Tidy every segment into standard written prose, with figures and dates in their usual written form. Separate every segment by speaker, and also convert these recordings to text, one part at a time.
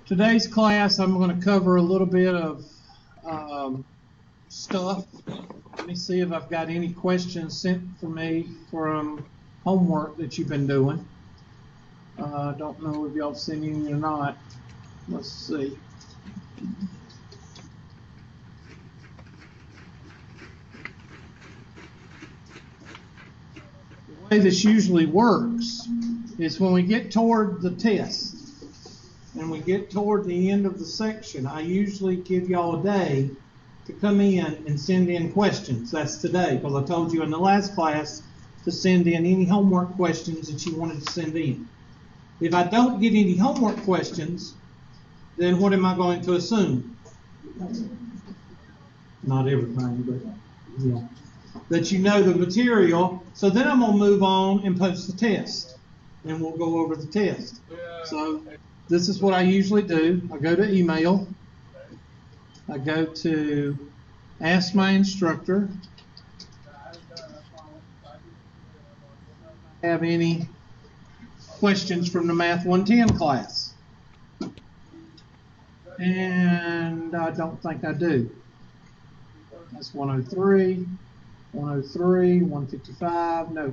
Speaker 1: Today's class, I'm going to cover a little bit of stuff. Let me see if I've got any questions sent for me from homework that you've been doing. I don't know if y'all seen any or not. Let's see. The way this usually works is when we get toward the test and we get toward the end of the section, I usually give y'all a day to come in and send in questions. That's today, because I told you in the last class to send in any homework questions that you wanted to send in. If I don't get any homework questions, then what am I going to assume? Not everything, but yeah. That you know the material. So then I'm going to move on and post the test. And we'll go over the test. So this is what I usually do. I go to email. I go to Ask My Instructor. Have any questions from the Math 110 class? And I don't think I do. That's 103, 103, 155, no.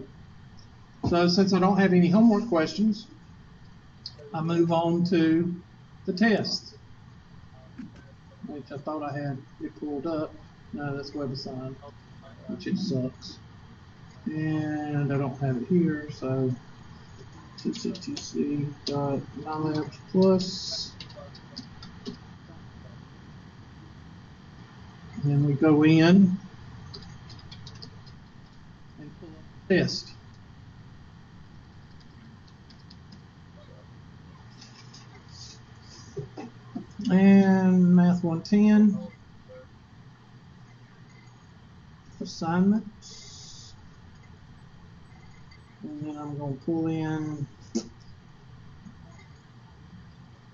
Speaker 1: So since I don't have any homework questions, I move on to the test, which I thought I had it pulled up. No, that's WebAssign, which it sucks. And I don't have it here, so TCTC.MyLabs Plus. And then we go in and pull up the test. And Math 110 assignments. And then I'm going to pull in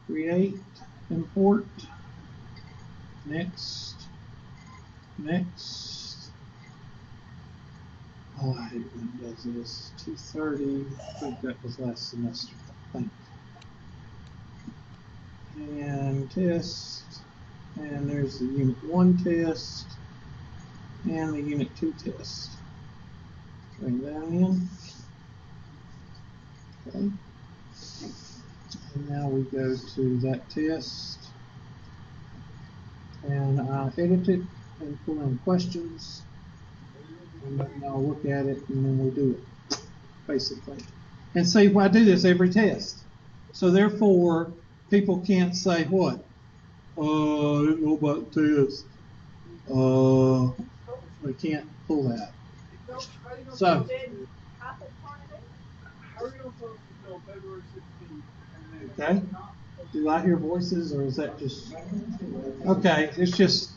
Speaker 1: create, import, next. Oh, I hate when it does this. 230. I think that was last semester. I think. And test. And there's the Unit 1 test. And the Unit 2 test. Bring that in. Okay. And now we go to that test. And I edit it and pull in questions. And then I'll look at it and then we do it, basically. And see, I do this every test. So therefore, people can't say what? I didn't know about the test. They can't pull that. So, okay. Do I hear voices or is that just, okay, it's just,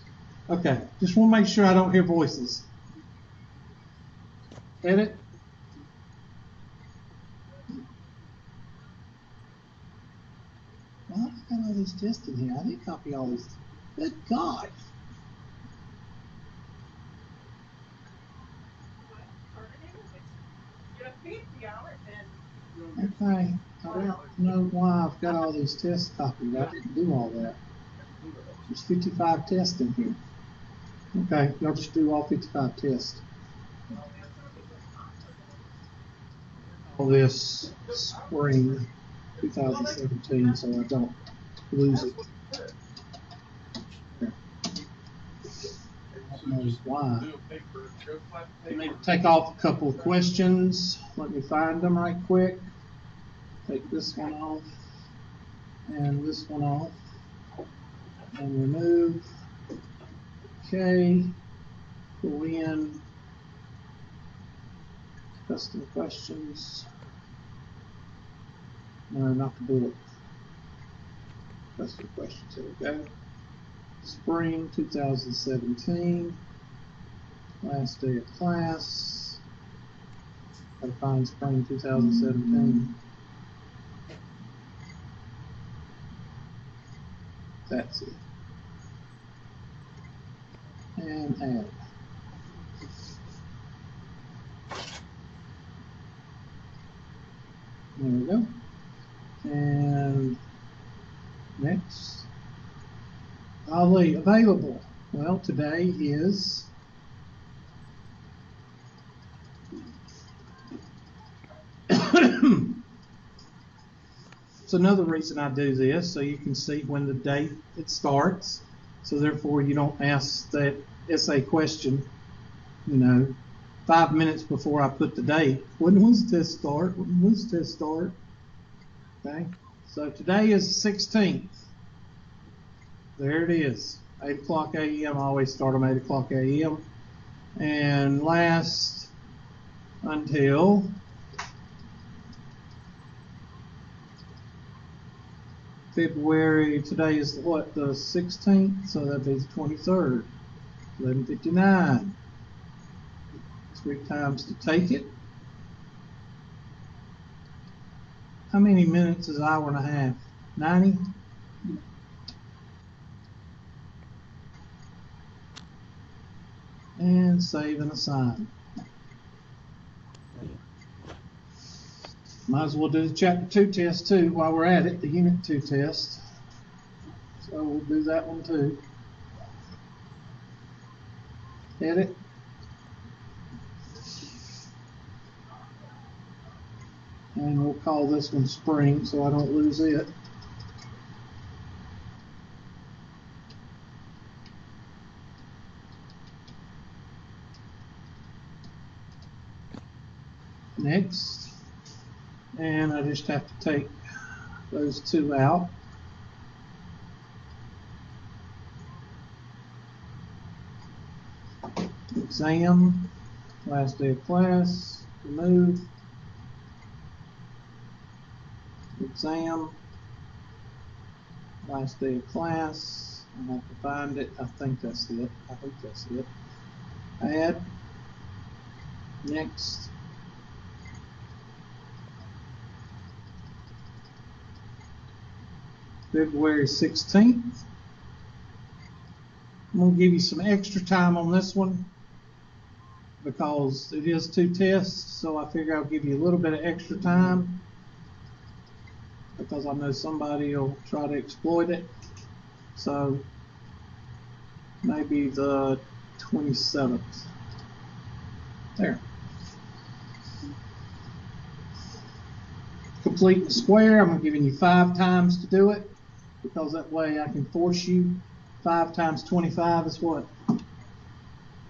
Speaker 1: okay. Just want to make sure I don't hear voices. Edit. Well, I got all these tests in here. I didn't copy all these. Good God. Okay. I don't know why I've got all these tests copied. I didn't do all that. There's 55 tests in here. Okay, y'all just do all 55 tests. All this spring 2017, so I don't lose it. Okay. I don't know why. I need to take off a couple of questions. Let me find them right quick. Take this one off and this one off and remove. Okay. Pull in custom questions. No, not the bullet. Custom questions. There we go. Spring 2017. Last day of class. Gotta find spring 2017. That's it. And add. There we go. And next. Golly, available. Well, today is it's another reason I do this, so you can see when the date it starts. So therefore you don't ask that essay question, 5 minutes before I put the date. When was test start? When was test start? Okay. So today is 16th. There it is. 8 o'clock a.m. I always start them 8 o'clock a.m. and last until February. Today is what, the 16th, so that'd be the 23rd. 11:59. 3 times to take it. How many minutes is an hour and a half? 90? And save and assign. Might as well do the chapter 2 test too while we're at it, the unit 2 test. So we'll do that one too. Edit. And we'll call this one spring so I don't lose it. Next. And I just have to take those 2 out. Exam, last day of class, remove. Exam, last day of class, I have to find it, I think that's it, I hope that's it. Add, next. February 16th. I'm going to give you some extra time on this one because it is 2 tests, so I figure I'll give you a little bit of extra time because I know somebody will try to exploit it. So maybe the 27th. There. Complete the square. I'm giving you 5 times to do it because that way I can force you. 5 times 25 is what?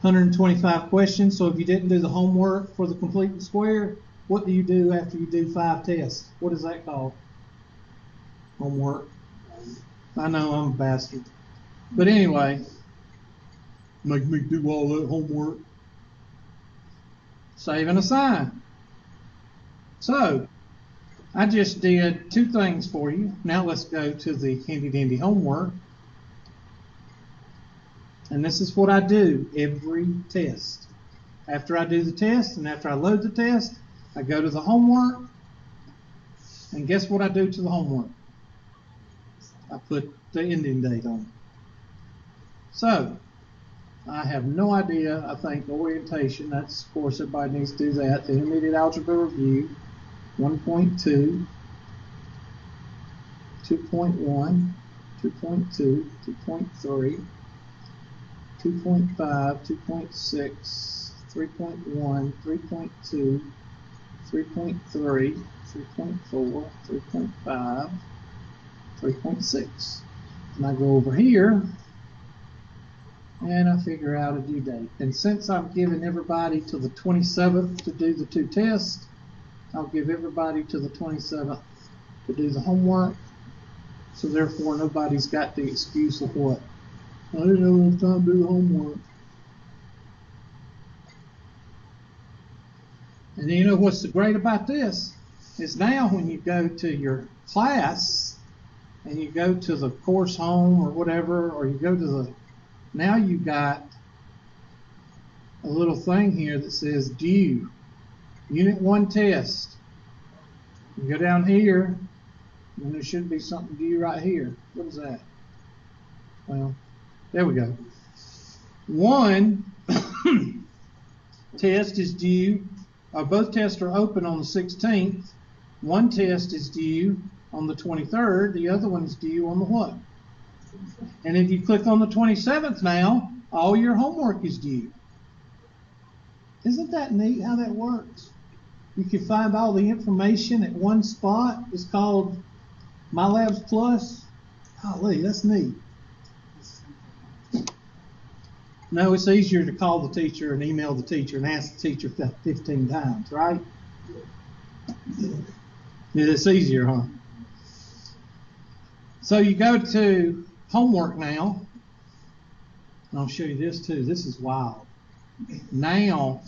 Speaker 1: 125 questions. So if you didn't do the homework for the complete the square, what do you do after you do 5 tests? What is that called? Homework. I know I'm a bastard. But anyway, make me do all that homework. Save and assign. So, I just did 2 things for you. Now let's go to the handy dandy homework. And this is what I do every test. After I do the test and after I load the test, I go to the homework. And guess what I do to the homework? I put the ending date on it. So, I have no idea. I think orientation, that's, of course, everybody needs to do that. The intermediate algebra review, 1.2, 2.1, 2.2, 2.3, 2.5, 2.6, 3.1, 3.2, 3.3, 3.4, 3.5, 3.6. And I go over here and I figure out a due date. And since I'm giving everybody till the 27th to do the 2 tests, I'll give everybody to the 27th to do the homework. So therefore nobody's got the excuse of what? I didn't have enough time to do the homework. And you know what's great about this is now when you go to your class and you go to the course home or whatever, or you go to the, now you've got a little thing here that says due, unit 1 test. You go down here and there should be something due right here. What is that? Well, there we go. 1 test is due, both tests are open on the 16th. 1 test is due on the 23rd. The other one is due on the what? And if you click on the 27th now, all your homework is due. Isn't that neat how that works? You can find all the information at one spot. It's called MyLabs Plus. Golly, that's neat. No, it's easier to call the teacher and email the teacher and ask the teacher 15 times, right? It's easier, huh? So you go to homework now. And I'll show you this too. This is wild. Now,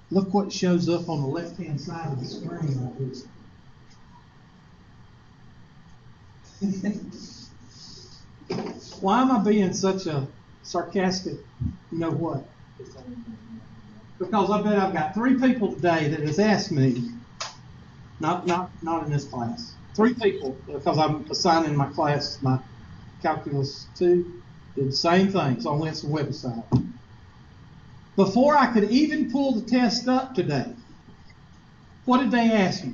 Speaker 1: look what shows up on the left-hand side of the screen like this. Why am I being such a sarcastic, you know what? Because I bet I've got 3 people today that has asked me, not in this class, 3 people, because I'm assigning my class, my Calculus 2, did the same thing, so I went to the website. Before I could even pull the test up today, what did they ask me?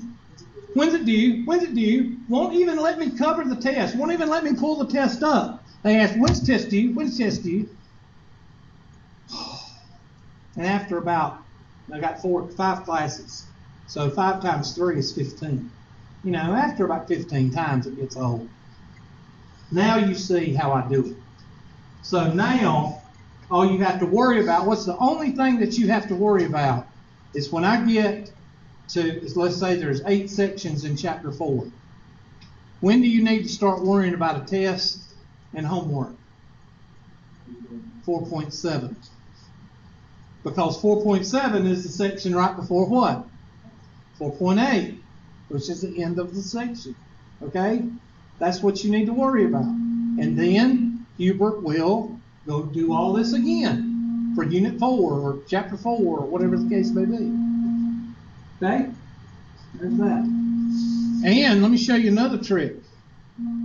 Speaker 1: When's it due? When's it due? Won't even let me cover the test. Won't even let me pull the test up. They asked, when's test due? When's test due? And after about, I got 5 classes. So 5 times 3 is 15. You know, after about 15 times it gets old. Now you see how I do it. So now, all you have to worry about, what's the only thing that you have to worry about is when I get to, let's say there's 8 sections in chapter 4. When do you need to start worrying about a test and homework? 4.7. Because 4.7 is the section right before what? 4.8, which is the end of the section. Okay? That's what you need to worry about. And then Hubert will go do all this again for Unit 4 or Chapter 4 or whatever the case may be. Okay? There's that. And let me show you another trick.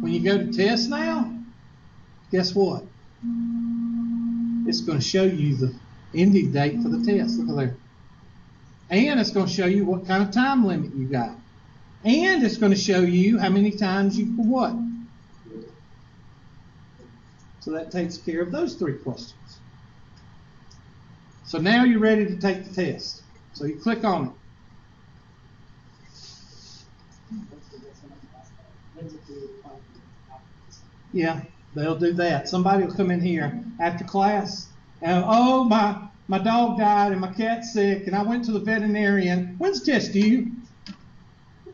Speaker 1: When you go to test now, guess what? It's going to show you the ending date for the test. Look at there. And it's going to show you what kind of time limit you got. And it's going to show you how many times you can what. So that takes care of those 3 questions. So now you're ready to take the test. So you click on it. Yeah, they'll do that. Somebody will come in here after class and, oh, my dog died and my cat's sick and I went to the veterinarian. When's the test due?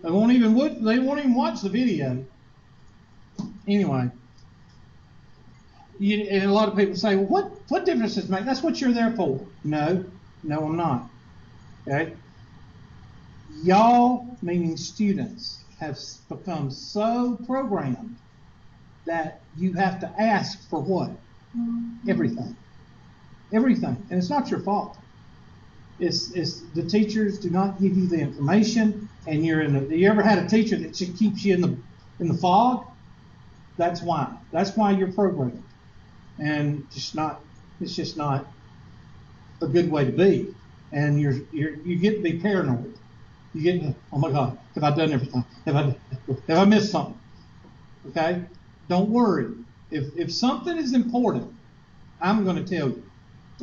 Speaker 1: They won't even watch the video. Anyway, and a lot of people say, well, what difference does it make? That's what you're there for. No, I'm not. Okay? Y'all, meaning students, have become so programmed that you have to ask for what? Everything. Everything. And it's not your fault. It's the teachers do not give you the information, and you ever had a teacher that just keeps you in the fog? That's why. That's why you're programmed. And it's just not a good way to be. And you get to be paranoid. You get to, oh my God, have I done everything? Have I missed something? Okay? Don't worry. If something is important, I'm going to tell you.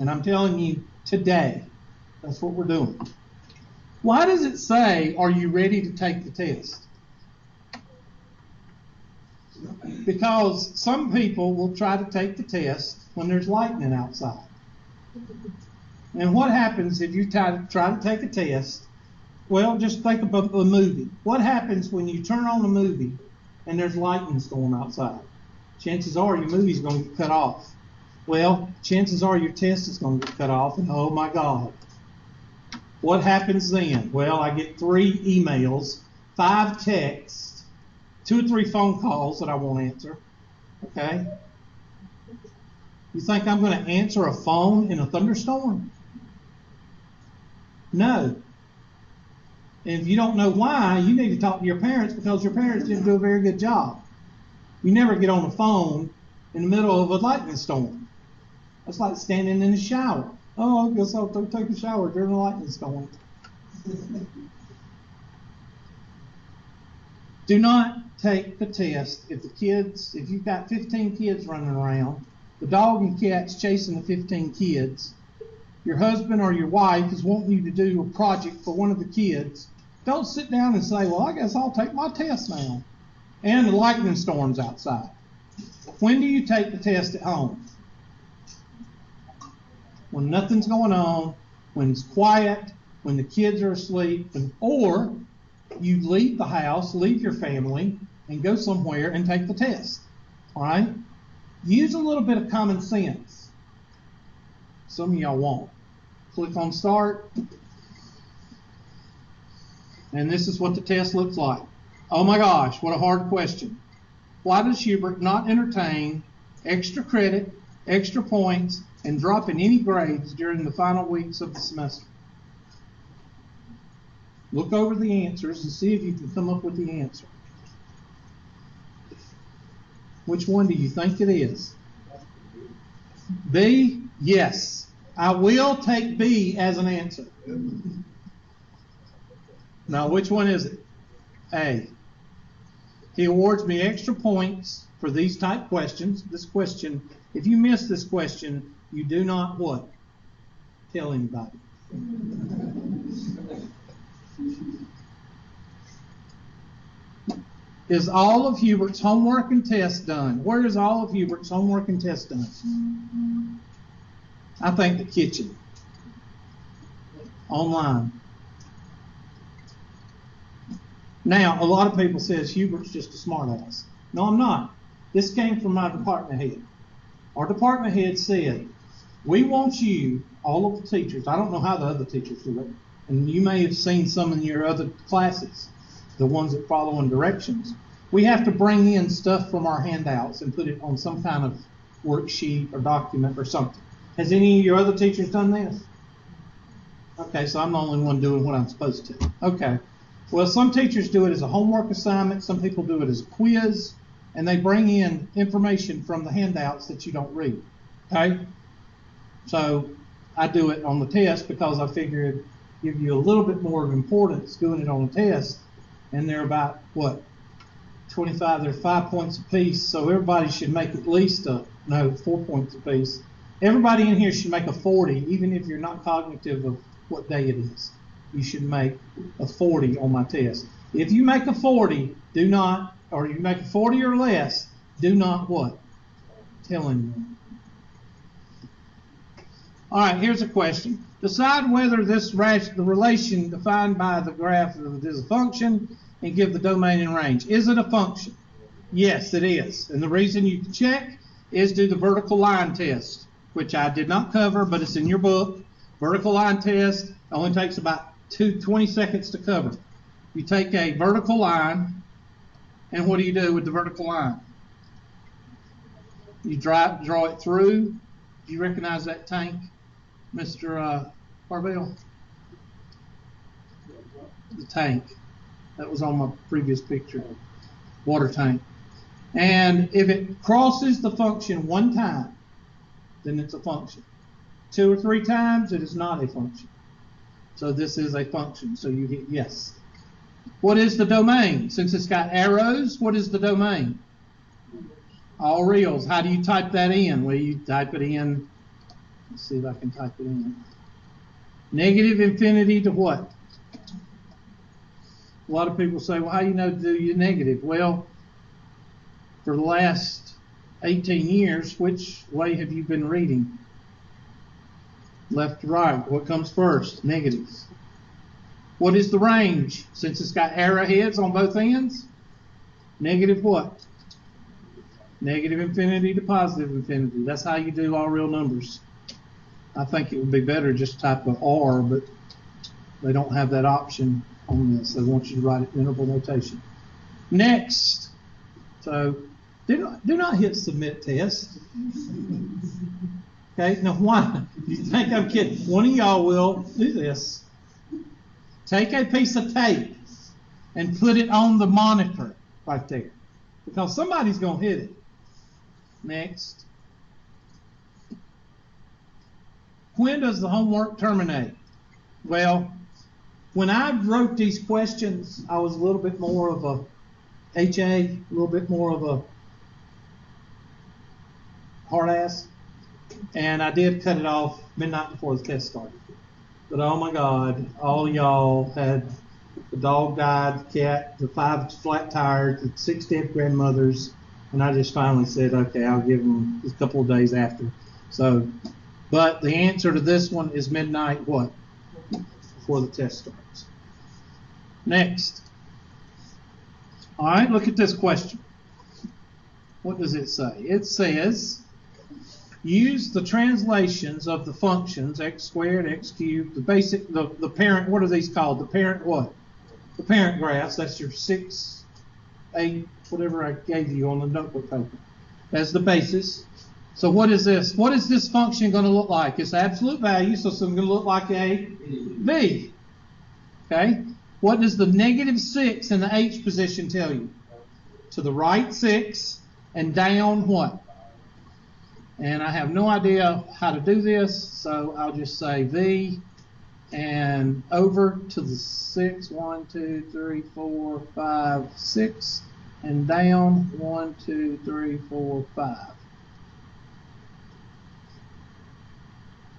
Speaker 1: And I'm telling you today. That's what we're doing. Why does it say, are you ready to take the test? Because some people will try to take the test when there's lightning outside. And what happens if you try to take a test? Well, just think about a movie. What happens when you turn on a movie and there's lightning storm outside? Chances are your movie's going to get cut off. Well, chances are your test is going to get cut off, and oh my God. What happens then? Well, I get 3 emails, 5 texts, 2 or 3 phone calls that I won't answer. Okay? You think I'm going to answer a phone in a thunderstorm? No. And if you don't know why, you need to talk to your parents, because your parents didn't do a very good job. You never get on the phone in the middle of a lightning storm. That's like standing in the shower. Oh, I guess I'll take a shower during the lightning storm. Do not take the test if you've got 15 kids running around, the dog and cat's chasing the 15 kids, your husband or your wife is wanting you to do a project for one of the kids. Don't sit down and say, well, I guess I'll take my test now. And the lightning storm's outside. When do you take the test at home? When nothing's going on, when it's quiet, when the kids are asleep, or you leave the house, leave your family, and go somewhere and take the test. All right? Use a little bit of common sense. Some of y'all won't. Click on Start. And this is what the test looks like. Oh my gosh, what a hard question. Why does Hubert not entertain extra credit, extra points, and drop in any grades during the final weeks of the semester? Look over the answers and see if you can come up with the answer. Which one do you think it is? B? Yes. I will take B as an answer. Now, which one is it? A. He awards me extra points for these type questions. This question, if you miss this question, you do not what? Tell anybody. Is all of Hubert's homework and tests done? Where is all of Hubert's homework and tests done? I think the kitchen. Online. Now, a lot of people says Hubert's just a smart ass. No, I'm not. This came from my department head. Our department head said, we want you, all of the teachers, I don't know how the other teachers do it, and you may have seen some in your other classes, the ones that follow in directions. We have to bring in stuff from our handouts and put it on some kind of worksheet or document or something. Has any of your other teachers done this? Okay, so I'm the only one doing what I'm supposed to. Okay. Well, some teachers do it as a homework assignment. Some people do it as a quiz, and they bring in information from the handouts that you don't read. Okay? So I do it on the test because I figured give you a little bit more of importance doing it on a test, and they're about, what, 25, they're 5 points apiece, so everybody should make at least 4 points apiece. Everybody in here should make a 40, even if you're not cognitive of what day it is. You should make a 40 on my test. If you make a 40, do not, or you make a 40 or less, do not what? Tell anyone. All right, here's a question. Decide whether the relation defined by the graph is a function and give the domain and range. Is it a function? Yes, it is. And the reason you can check is do the vertical line test, which I did not cover, but it's in your book. Vertical line test only takes about 20 seconds to cover. You take a vertical line, and what do you do with the vertical line? You draw it through. Do you recognize that tank, Mr. Harville? The tank. That was on my previous picture. Water tank. And if it crosses the function one time, then it's a function. 2 or 3 times, it is not a function. So this is a function. So you hit yes. What is the domain? Since it's got arrows, what is the domain? All reals. How do you type that in? Well, you type it in. Let's see if I can type it in. Negative infinity to what? A lot of people say, well, how do you know to do your negative? Well, for the last 18 years, which way have you been reading? Left to right. What comes first? Negatives. What is the range? Since it's got arrowheads on both ends? Negative what? Negative infinity to positive infinity. That's how you do all real numbers. I think it would be better just type an R, but they don't have that option on this. They want you to write it in interval notation. Next. So do not hit submit test. Okay, now why? You think I'm kidding? One of y'all will do this. Take a piece of tape and put it on the monitor right there, because somebody's going to hit it. Next. When does the homework terminate? Well, when I wrote these questions, I was a little bit more of a HA, a little bit more of a hard ass. And I did cut it off midnight before the test started. But oh my God, all y'all had the dog died, the cat, the 5 flat tires, the 6 dead grandmothers, and I just finally said, okay, I'll give them a couple of days after. So, but the answer to this one is midnight what? Before the test starts. Next. All right, look at this question. What does it say? It says, use the translations of the functions x squared, x cubed, the basic, the parent, what are these called? The parent what? The parent graphs, that's your 6, 8, whatever I gave you on the notebook paper. That's the basis. So what is this? What is this function going to look like? It's absolute value, so it's going to look like a v. Okay? What does the negative 6 in the h position tell you? To the right 6 and down what? And I have no idea how to do this, so I'll just say v and over to the 6, 1, 2, 3, 4, 5, 6, and down 1, 2, 3, 4, 5.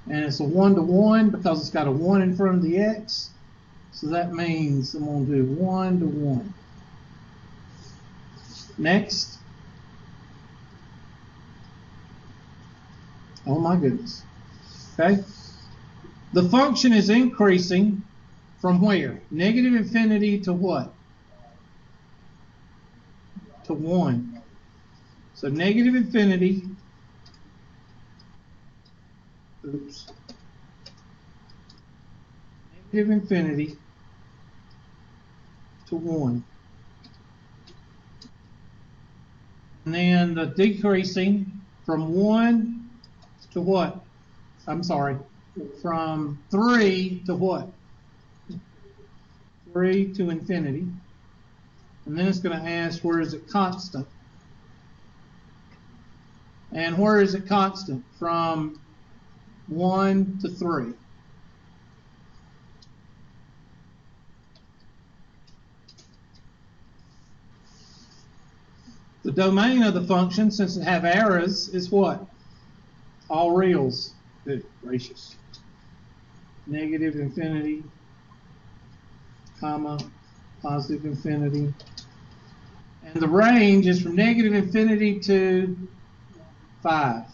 Speaker 1: And it's a 1-to-1 because it's got a 1 in front of the x. So that means I'm going to do 1-to-1. Next. Oh my goodness. Okay. The function is increasing from where? Negative infinity to what? To 1. So negative infinity. Oops. Negative infinity to 1. And then the decreasing from 1 to what? I'm sorry. From 3 to what? 3 to infinity. And then it's going to ask, where is it constant? And where is it constant? From 1 to 3. The domain of the function, since it have arrows, is what? All reals. Good gracious. Negative infinity, comma, positive infinity. And the range is from negative infinity to 5.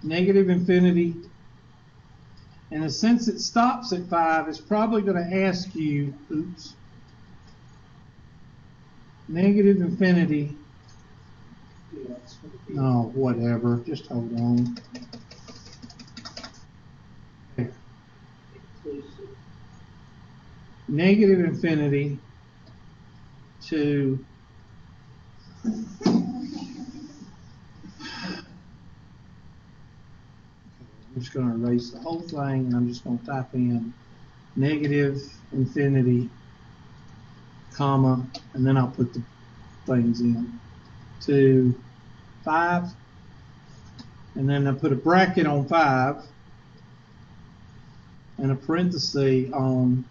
Speaker 1: Negative infinity. And since it stops at 5, it's probably going to ask you, oops, negative infinity. No, whatever. Just hold on. Okay. Negative infinity to I'm just going to erase the whole thing, and I'm just going to type in negative infinity, comma, and then I'll put the things in to 5, and then I put a bracket on 5 and a parenthesis on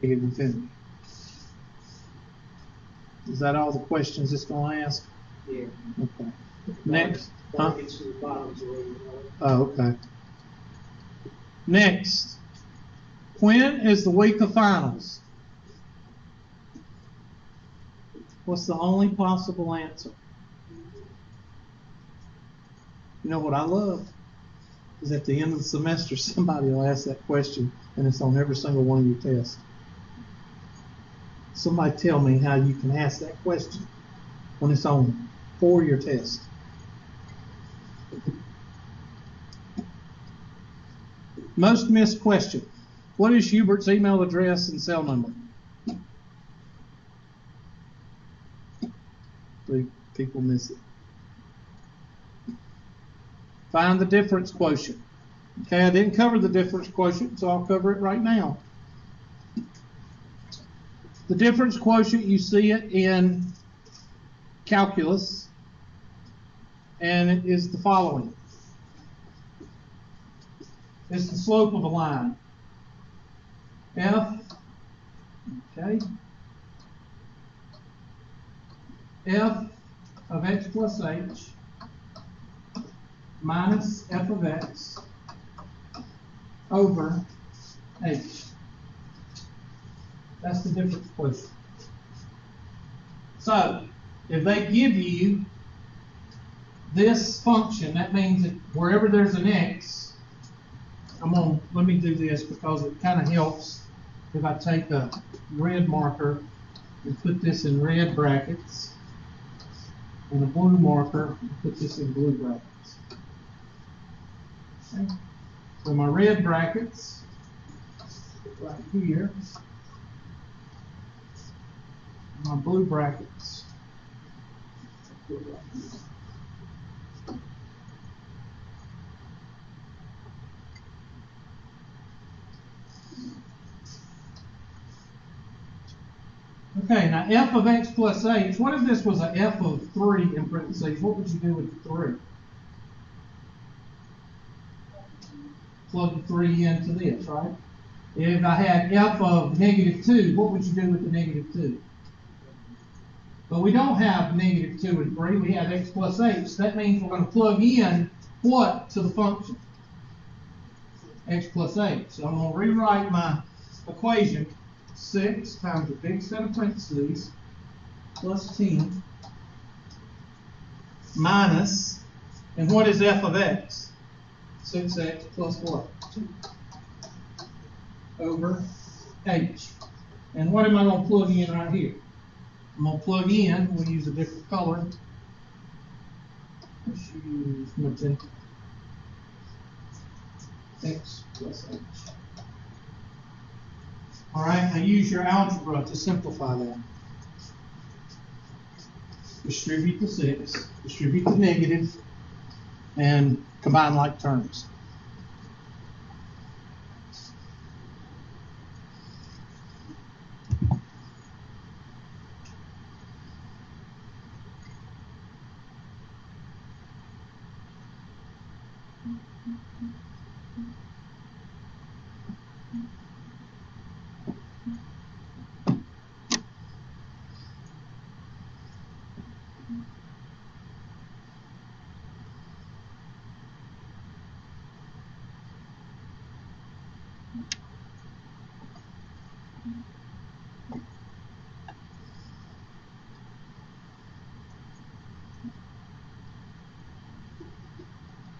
Speaker 1: negative infinity. Is that all the questions it's going to ask?
Speaker 2: Yeah.
Speaker 1: Okay. Next. Huh? Oh, okay. Next. When is the week of finals? What's the only possible answer? You know what I love? Is at the end of the semester, somebody will ask that question, and it's on every single one of your tests. Somebody tell me how you can ask that question when it's on 4 of your tests. Most missed question. What is Hubert's email address and cell number? 3 people miss it. Find the difference quotient. Okay, I didn't cover the difference quotient, so I'll cover it right now. The difference quotient, you see it in calculus, and it is the following. It's the slope of a line. F Okay. F of x plus h minus f of x over h. That's the difference equation. So, if they give you this function, that means that wherever there's an x, let me do this because it kind of helps if I take a red marker and put this in red brackets, and a blue marker and put this in blue brackets. Okay. So my red brackets right here, my blue brackets right here. Okay, now f of x plus h, what if this was a f of 3 in parentheses? What would you do with the 3? Plug the 3 into this, right? If I had f of negative 2, what would you do with the negative 2? But we don't have negative 2 and 3, we have x plus h. So that means we're going to plug in what to the function? X plus h. So I'm going to rewrite my equation. 6 times a big set of parentheses plus 10 minus, and what is f of x? 6x plus what? 2 over h. And what am I going to plug in right here? I'm going to plug in, we'll use a different color. Let's use magenta. X plus h. All right, now use your algebra to simplify that. Distribute the 6, distribute the negative, and combine like terms.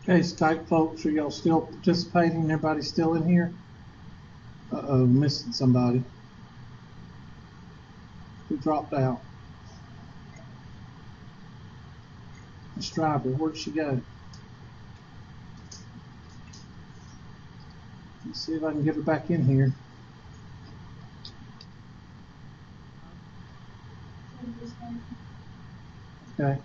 Speaker 1: Okay, Skype folks, are y'all still participating? Everybody still in here? Uh-oh, missing somebody. Who dropped out? Miss Driver, where'd she go? Let's see if I can get her back in here. Okay.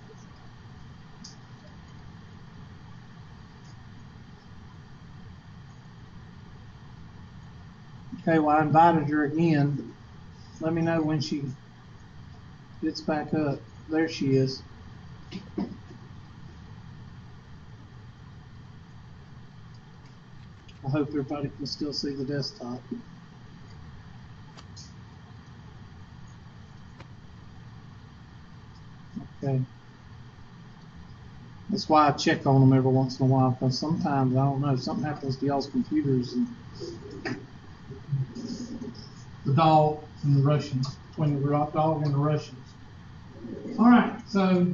Speaker 1: Okay, well, I invited her again. Let me know when she gets back up. There she is. I hope everybody can still see the desktop. Okay. That's why I check on them every once in a while, because sometimes, I don't know, something happens to y'all's computers and the dog and the Russians, between the dog and the Russians. All right, so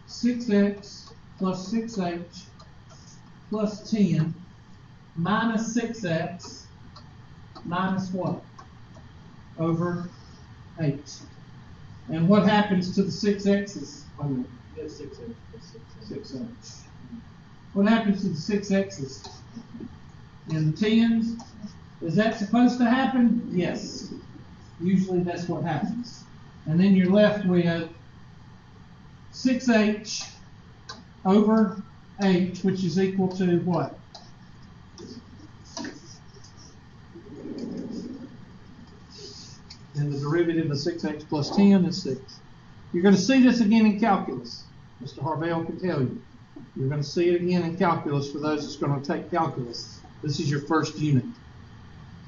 Speaker 1: 6x plus 6h plus 10 minus 6x minus what? Over h. And what happens to the 6x's? Oh, yeah, 6x plus 6h. What happens to the 6x's? And the 10s? Is that supposed to happen? Yes. Usually that's what happens. And then you're left with 6h over h, which is equal to what? And the derivative of 6h plus 10 is 6. You're going to see this again in calculus. Mr. Harvell can tell you. You're going to see it again in calculus for those that's going to take calculus. This is your first unit.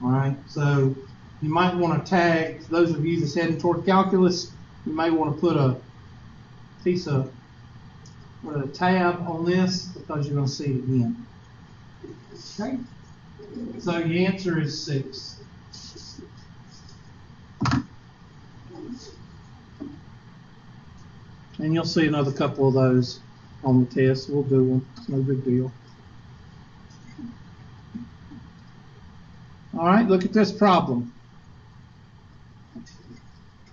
Speaker 1: All right, so You might want to tag, for those of you that's heading toward calculus, you may want to put a piece of, a tab on this because you're going to see it again. Okay? So the answer is 6. And you'll see another couple of those on the test. We'll do them. It's no big deal. All right, look at this problem.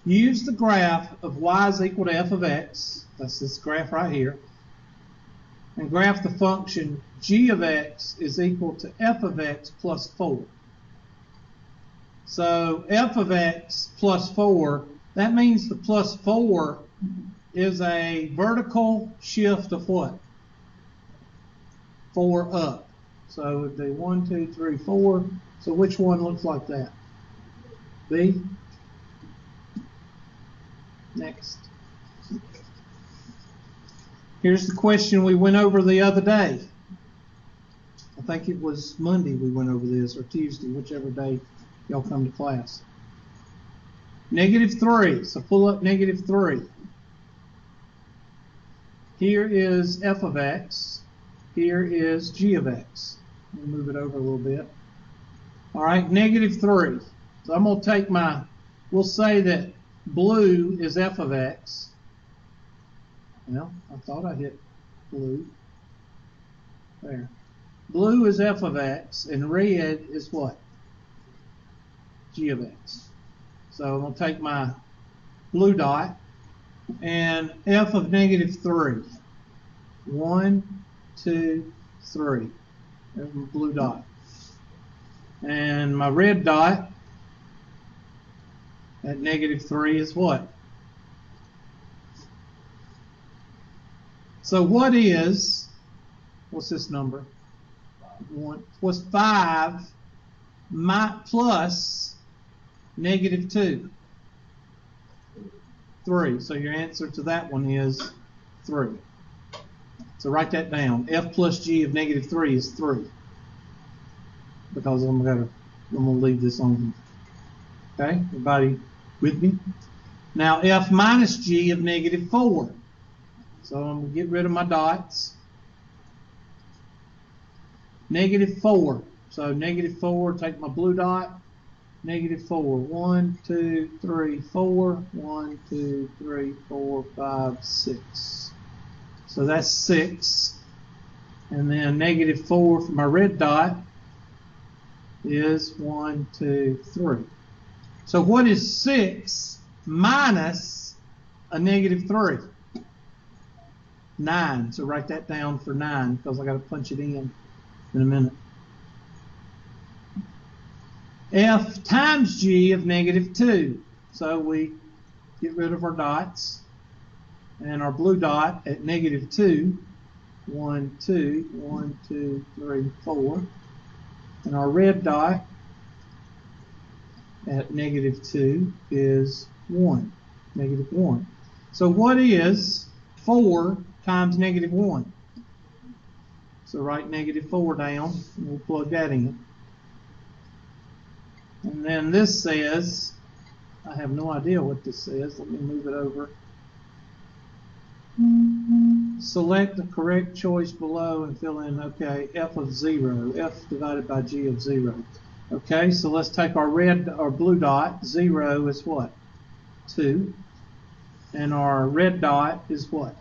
Speaker 1: Use the graph of y is equal to f of x. That's this graph right here. And graph the function g of x is equal to f of x plus 4. So f of x plus 4, that means the plus 4 is a vertical shift of what? 4 up. So it'd be 1, 2, 3, 4. So which one looks like that? B? Next. Here's the question we went over the other day. I think it was Monday we went over this, or Tuesday, whichever day y'all come to class. -3. So pull up -3. Here is f of x. Here is g of x. Let me move it over a little bit. All right, -3. So I'm going to take my, we'll say that blue is f of x. Well, I thought I hit blue. There. Blue is f of x, and red is what? G of x. So I'm going to take my blue dot, and f of -3. 1, 2, 3. There's my blue dot. And my red dot at -3 is what? So what is, what's this number? 1. What's 5 plus -2? 3. So your answer to that one is 3. So write that down. F plus g of -3 is 3. Because I'm gonna leave this on. Okay, everybody with me? Now f minus g of -4. So I'm gonna get rid of my dots. -4. So -4. Take my blue dot. -4. 1, 2, 3, 4. 1, 2, 3, 4, 5, 6. So that's 6. And then -4 for my red dot is 1, 2, 3. So what is 6 minus a -3? 9. So write that down for 9 because I got to punch it in a minute. F times g of -2. So we get rid of our dots and our blue dot at -2. 1, 2, 1, 2, 3, 4. And our red dot at -2 is 1. -1. So what is 4 times -1? So write -4 down, and we'll plug that in. And then this says, I have no idea what this says. Let me move it over. Select the correct choice below and fill in, okay, f of 0, f divided by g of 0. Okay, so let's take our blue dot. 0 is what? 2. And our red dot is what?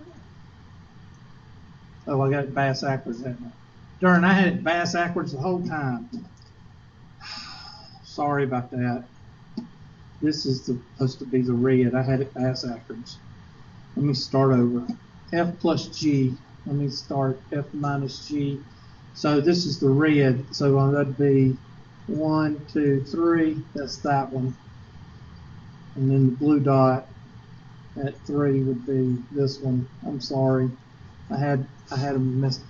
Speaker 1: Oh, I got it bass-ackwards, haven't I? Darn, I had it bass-ackwards the whole time. Sorry about that. This is supposed to be the red. I had it bass-ackwards. Let me start over. F plus g. Let me start f minus g. So this is the red. So that'd be 1, 2, 3. That's that one. And then the blue dot at 3 would be this one. I'm sorry. I had them missed.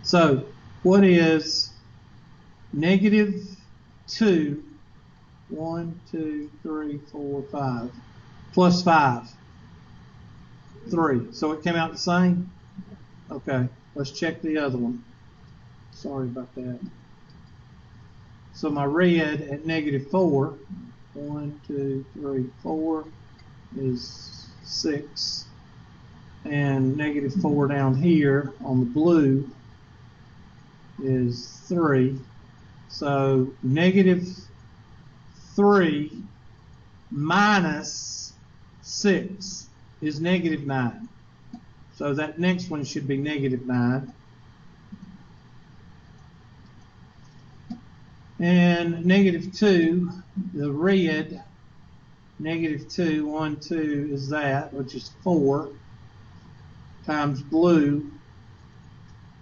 Speaker 1: So what is -2? 1, 2, 3, 4, 5 plus 5? 3. So it came out the same? Okay, let's check the other one. Sorry about that. So my red at -4, 1, 2, 3, 4 is 6. And -4 down here on the blue is 3. So -3 minus 6 is -9. So that next one should be -9. And -2, the red, -2, 1, 2 is that, which is 4, times blue,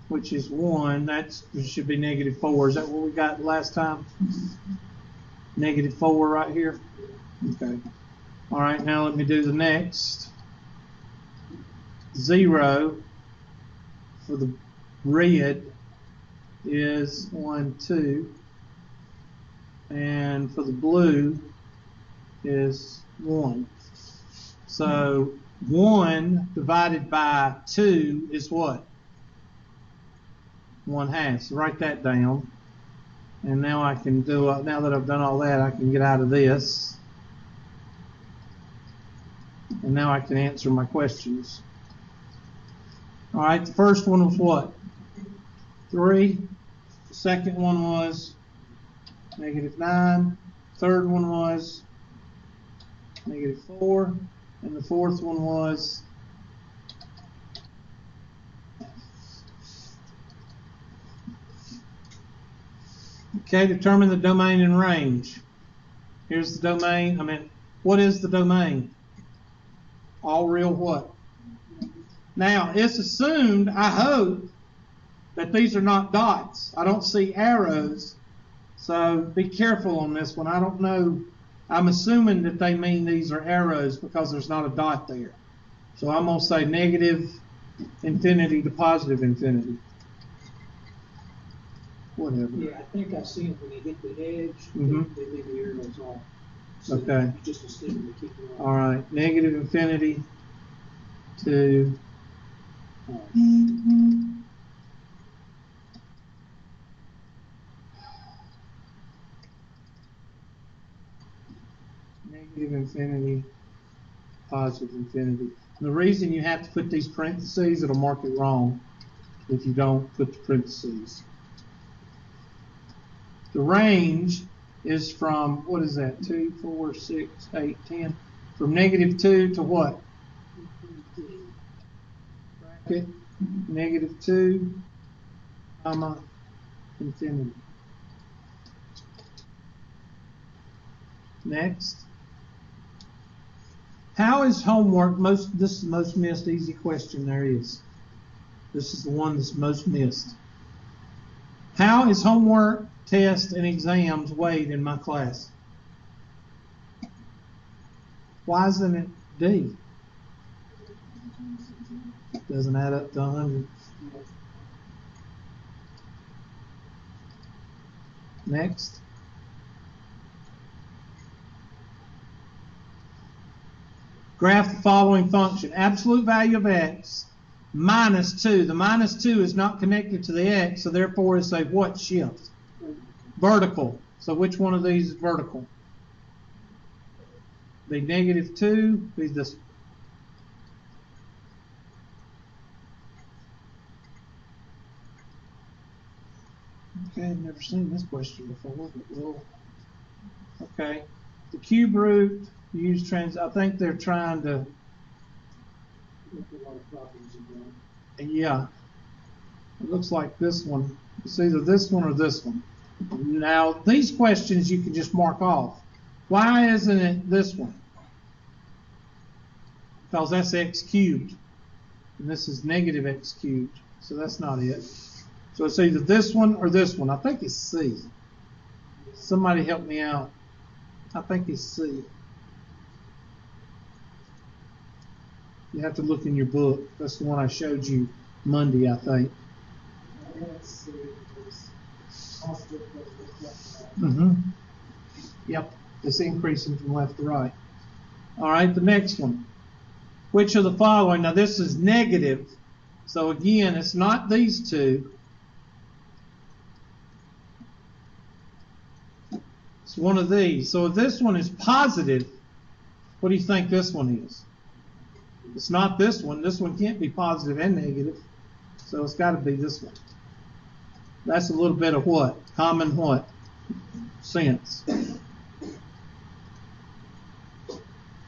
Speaker 1: which is 1. That should be -4. Is that what we got last time? -4 right here? Okay. All right, now let me do the next. 0 for the red is 1, 2. And for the blue is 1. So 1 divided by 2 is what? 1/2. So write that down. And now I can do, now that I've done all that, I can get out of this. And now I can answer my questions. All right, the first one was what? 3. The second one was -9. Third one was -4. And the fourth one was okay, determine the domain and range. Here's the domain. What is the domain? All real what? Now, it's assumed, I hope, that these are not dots. I don't see arrows. So be careful on this one. I don't know. I'm assuming that they mean these are arrows because there's not a dot there. So I'm going to say -infinity to +infinity. Whatever.
Speaker 2: Yeah, I think I've seen it when you hit the edge,
Speaker 1: Mhm.
Speaker 2: they leave the arrows off. So
Speaker 1: Okay.
Speaker 2: you just assume to keep it on.
Speaker 1: All right. -infinity to -infinity, +infinity. And the reason you have to put these parentheses, it'll mark it wrong if you don't put the parentheses. The range is from, what is that, 2, 4, 6, 8, 10. From -2 to what? Bracket, -2, infinity. Next. How is homework this is the most missed easy question there is. This is the one that's most missed. How is homework, tests, and exams weighed in my class? Why isn't it D? Doesn't add up to 100. Next. Graph the following function. Absolute value of x -2. The -2 is not connected to the x, so therefore it's a what shift? Vertical. So which one of these is vertical? Be -2, be this. Okay, I've never seen this question before, but we'll. Okay. The cube root, use I think they're trying to. Yeah. It looks like this one. It's either this one or this one. Now, these questions you can just mark off. Why isn't it this one? Because that's x cubed. And this is -x cubed. So that's not it. So it's either this one or this one. I think it's C. Somebody help me out. I think it's C. You have to look in your book. That's the one I showed you Monday, I think. Mm-hmm. Yep, it's increasing from left to right. All right, the next one. Which of the following? Now this is negative. So again, it's not these two. It's one of these. So if this one is positive, what do you think this one is? It's not this one. This one can't be positive and negative. So it's got to be this one. That's a little bit of what? Common what? Sense.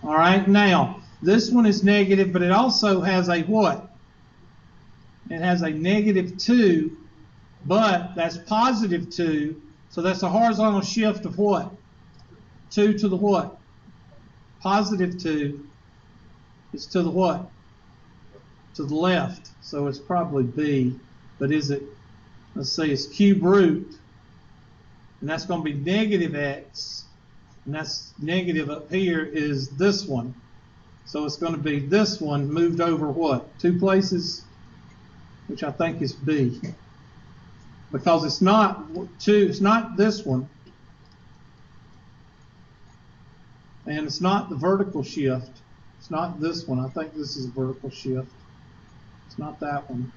Speaker 1: All right, now, this one is negative, but it also has a what? It has a negative 2, but that's positive 2, so that's a horizontal shift of what? 2 to the what? Positive 2 is to the what? To the left, so it's probably B, but is it, let's see, it's cube root, and that's going to be negative x, and that's negative up here is this one. So it's going to be this one moved over what? 2 places, which I think is B. Because it's not 2, it's not this one. And it's not the vertical shift. It's not this one. I think this is a vertical shift. It's not that one.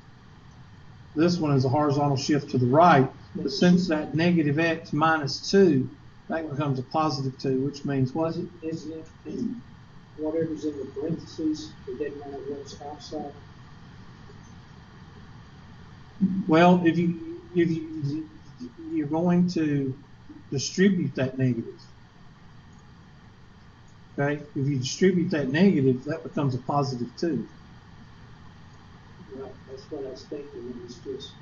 Speaker 1: This one is a horizontal shift to the right. But since that negative x minus 2, that becomes a positive 2, which means what?
Speaker 2: Isn't it whatever's in the parentheses, it doesn't matter what's outside?
Speaker 1: Well, if you're going to distribute that negative, okay? If you distribute that negative, that becomes a positive 2.
Speaker 2: Right, that's what I was thinking, and it's just,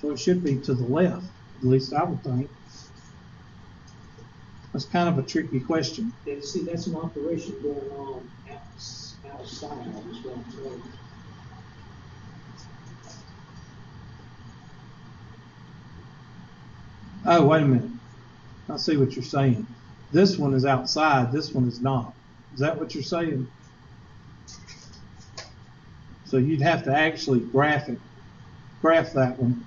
Speaker 1: So it should be to the left, at least I would think. That's kind of a tricky question.
Speaker 2: see, that's an operation going on outside, is what I'm saying.
Speaker 1: Oh, wait a minute. I see what you're saying. This one is outside, this one is not. Is that what you're saying? So you'd have to actually graph that one.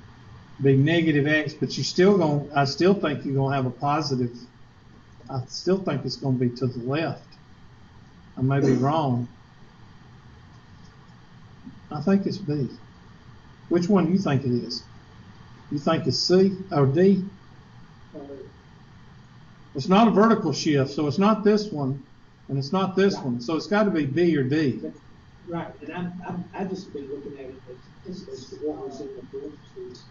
Speaker 1: Be negative x, but I still think you're going to have a positive. I still think it's going to be to the left. I may be wrong. I think it's B. Which one do you think it is? You think it's C or D? It's not a vertical shift, so it's not this one, and it's not this one. So it's got to be B or D.
Speaker 2: Right, and I just been looking at it as the one that's in the parentheses.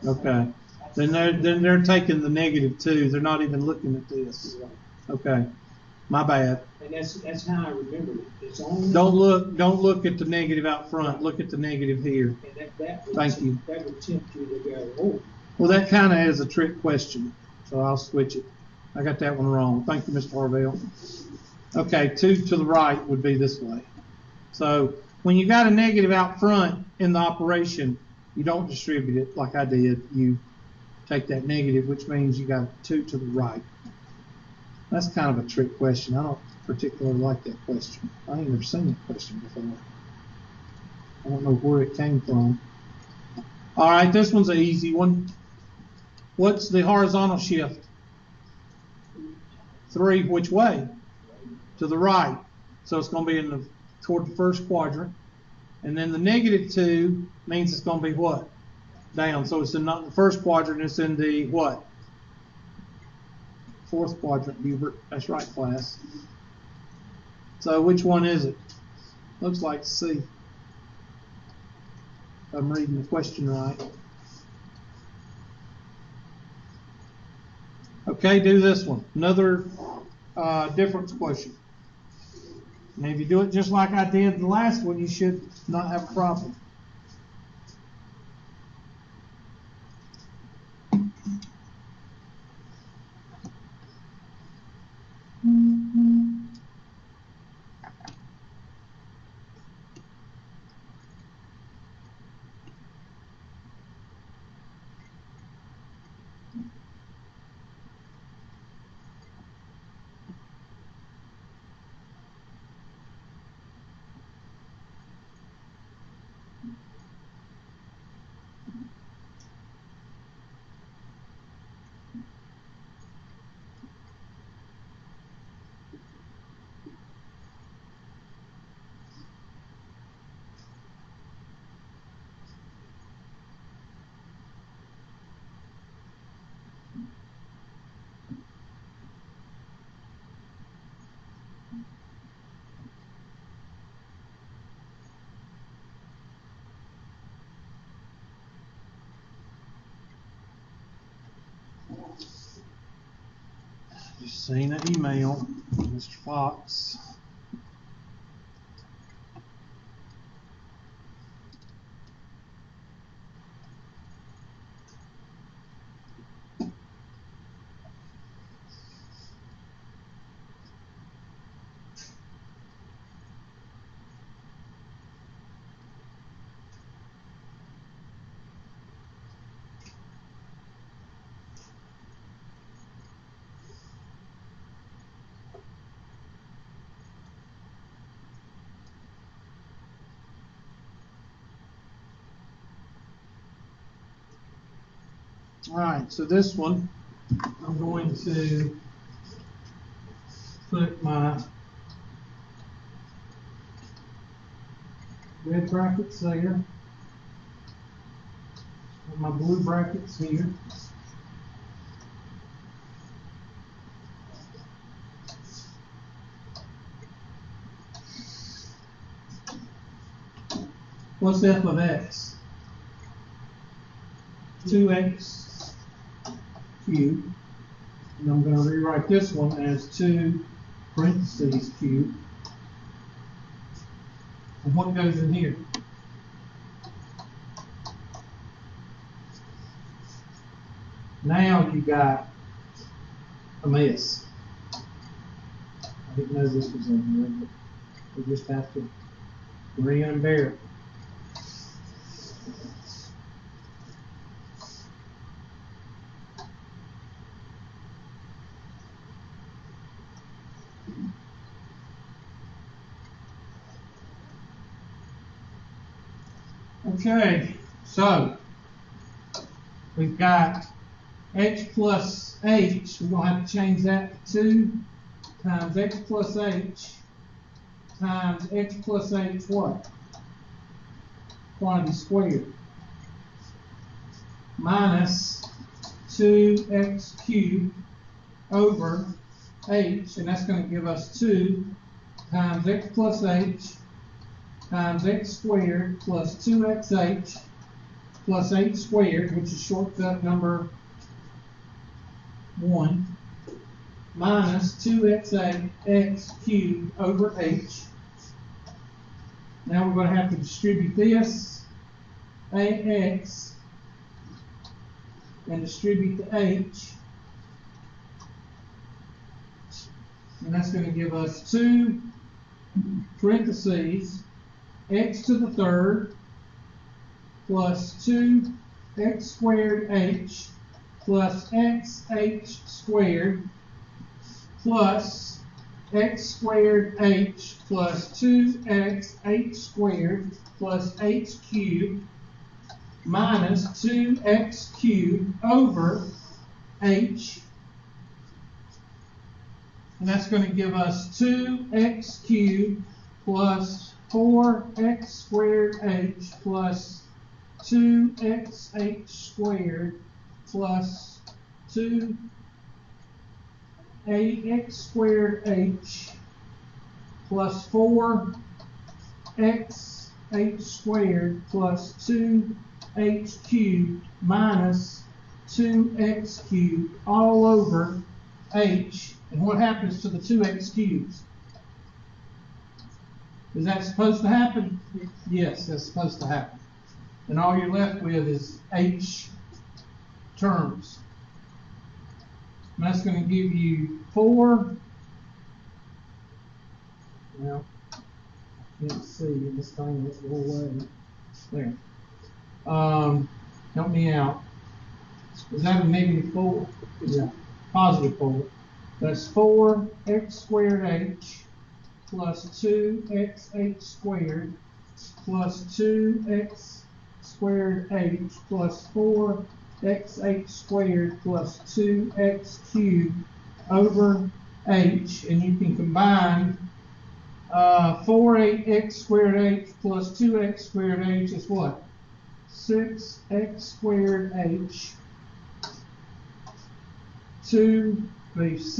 Speaker 1: Okay. Then they're taking the negative 2. They're not even looking at this. Okay. My bad.
Speaker 2: And that's how I remember it. It's only
Speaker 1: Don't look at the negative out front. Look at the negative here.
Speaker 2: and that would,
Speaker 1: Thank you.
Speaker 2: That would tempt you to go, oh.
Speaker 1: Well, that kind of is a trick question, so I'll switch it. I got that one wrong. Thank you, Mr. Harvell. Okay, 2 to the right would be this way. So when you got a negative out front in the operation, you don't distribute it like I did. You take that negative, which means you got 2 to the right. That's kind of a trick question. I don't particularly like that question. I ain't never seen that question before. I don't know where it came from. All right, this one's an easy one. What's the horizontal shift? 3, which way? To the right. So it's going to be toward the first quadrant. And then the negative 2 means it's going to be what? Down. So it's in not the first quadrant, it's in the what? Fourth quadrant, Hubert. That's right, class. So which one is it? Looks like C. If I'm reading the question right. Okay, do this one. Another difference question. And if you do it just like I did the last one, you should not have a problem. Just seen an email, Mr. Fox. All right, so this one, I'm going to put my red brackets there, and my blue brackets here. What's f of x? 2x cubed. And I'm going to rewrite this one as 2 parentheses cubed. And what goes in here? Now you got a mess. I didn't know this was in here, but we just have to grin and bear it. Okay, so we've got x plus h. We're going to have to change that to 2 times x plus h times x plus h what? Quantity squared. Minus 2x cubed over h, and that's going to give us 2 times x plus h times x squared plus 2xh plus h squared, which is shortcut number 1, minus 2x cubed over h. Now we're going to have to distribute this ax and distribute the h, and that's going to give us 2 parentheses x to the third plus 2x squared h plus xh squared plus x squared h plus 2x h squared plus h cubed minus 2x cubed over h, and that's going to give us 2x cubed plus 4x squared h plus 2xh squared plus 2ax squared h plus 4xh squared plus 2h cubed minus 2x cubed all over h. And what happens to the 2x cubes? Is that supposed to happen? Yes, that's supposed to happen. And all you're left with is h terms. And that's going to give you 4. Well, I can't see this thing. Let's go away. There. Help me out. Is that a negative 4? Yeah. Positive 4. That's 4x squared h plus 2xh squared plus 2x squared h plus 4xh squared plus 2x cubed over h, and you can combine 4x squared h plus 2x squared h is what? 6x squared h. 2 leaves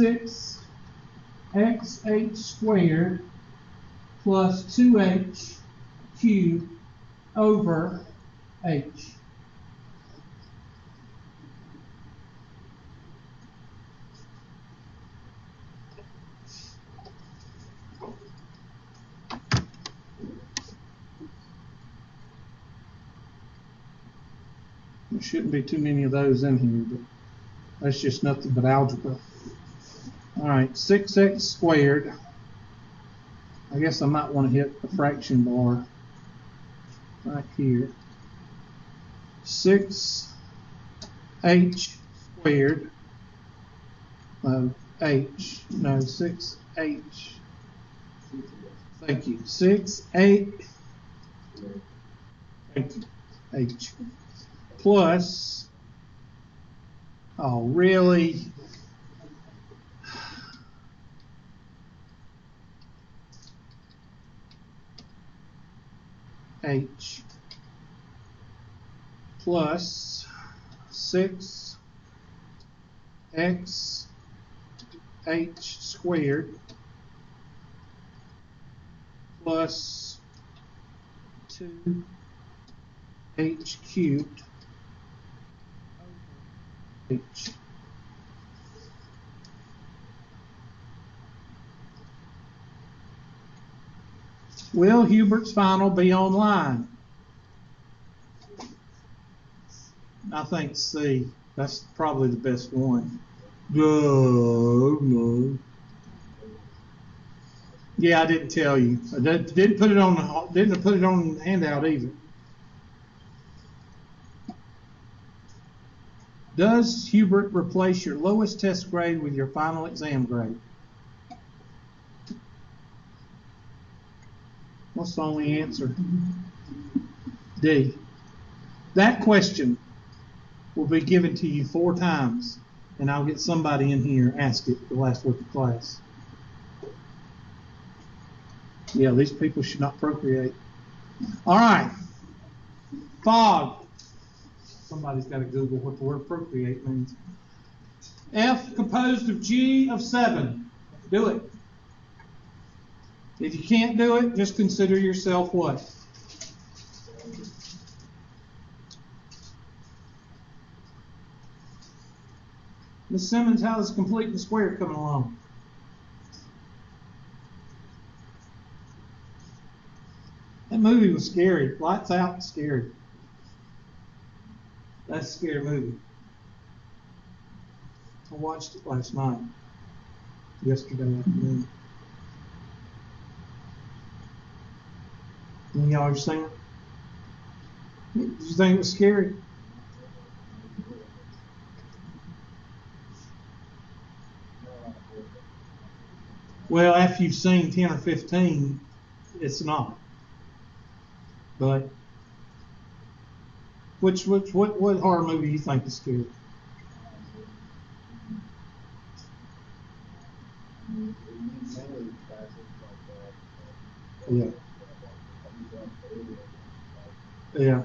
Speaker 1: 6xh squared plus 2h cubed over h. There shouldn't be too many of those in here, but that's just nothing but algebra. All right, 6x squared. I guess I might want to hit the fraction bar right here. 6h squared. H. No, 6h. Thank you. 6h. Thank you. H. Plus. Oh, really? H plus 6x H squared plus 2H cubed H. Will Hubert's final be online? I think C. That's probably the best one. No. Yeah, I didn't tell you. I didn't put it on the handout either. Does Hubert replace your lowest test grade with your final exam grade? What's the only answer? D. That question will be given to you 4 times, and I'll get somebody in here ask it the last week of class. Yeah, these people should not procreate. All right. Fog. Somebody's got to Google what the word procreate means. F composed of G of 7. Do it. If you can't do it, just consider yourself what? Miss Simmons, how is Complete and Square coming along? That movie was scary. Lights Out, scary. That's a scary movie. I watched it last night. Yesterday afternoon. Any of y'all ever seen it? Did you think it was scary? Well, after you've seen 10 or 15, it's not. But what horror movie do you think is scary? Yeah. Yeah.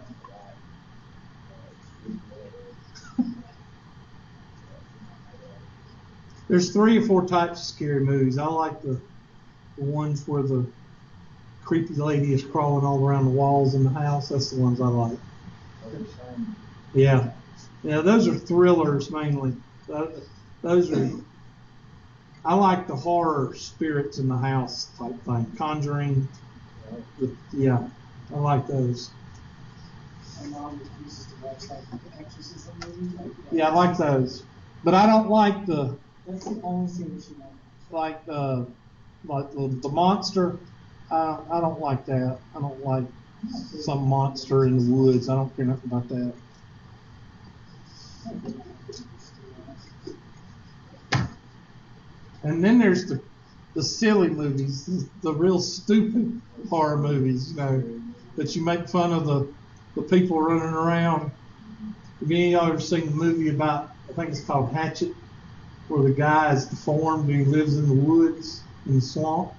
Speaker 1: There's 3 or 4 types of scary movies. I like the ones where the creepy lady is crawling all around the walls in the house. That's the ones I like. Yeah. Yeah, those are thrillers mainly. Those are. I like the horror spirits in the house type thing. Conjuring. Yeah, I like those. Yeah, I like those. But I don't like the.
Speaker 2: That's the only thing she knows.
Speaker 1: Like the monster. I don't like that. I don't like some monster in the woods. I don't care nothing about that. And then there's the silly movies, the real stupid horror movies, you know, that you make fun of the people running around. Have any of y'all ever seen the movie about, I think it's called Hatchet, where the guy is deformed and he lives in the woods, in the swamp,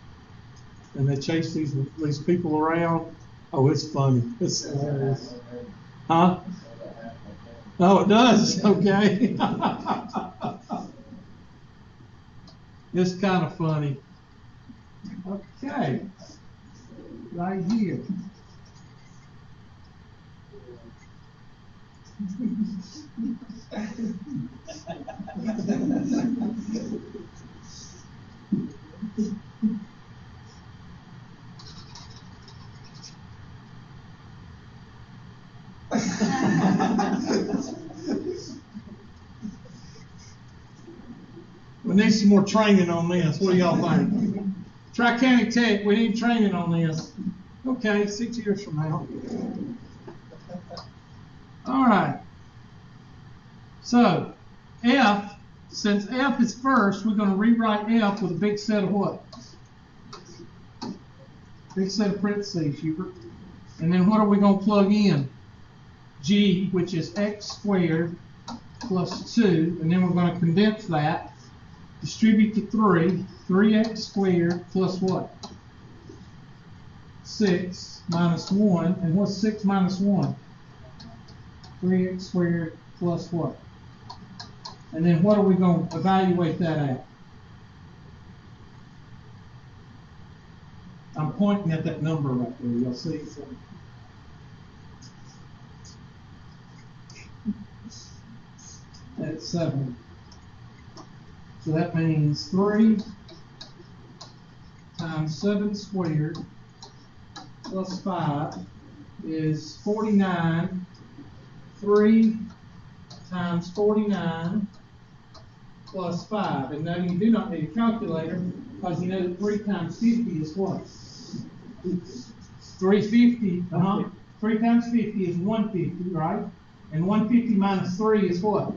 Speaker 1: and they chase these people around? Oh, it's funny. It's hilarious. Huh? Oh, it does? Okay. It's kind of funny. Okay. Right here. some more training on this. What do y'all think? Tri-County Tech, we need training on this. Okay, 6 years from now. All right. So, F, since F is first, we're going to rewrite F with a big set of what? Big set of parentheses, Hubert. And then what are we going to plug in? G, which is x squared plus 2. And then we're going to condense that. Distribute to 3. 3x squared plus what? 6 minus 1. And what's 6 minus 1? 3x squared plus what? And then what are we going to evaluate that at? I'm pointing at that number right there. You'll see it. That's 7. So that means 3 times 7 squared plus 5 is 49. 3 times 49 plus 5. And now you do not need a calculator because you know that 3 times 50 is what? 350. 3 times 50 is 150, right? And 150 minus 3 is what?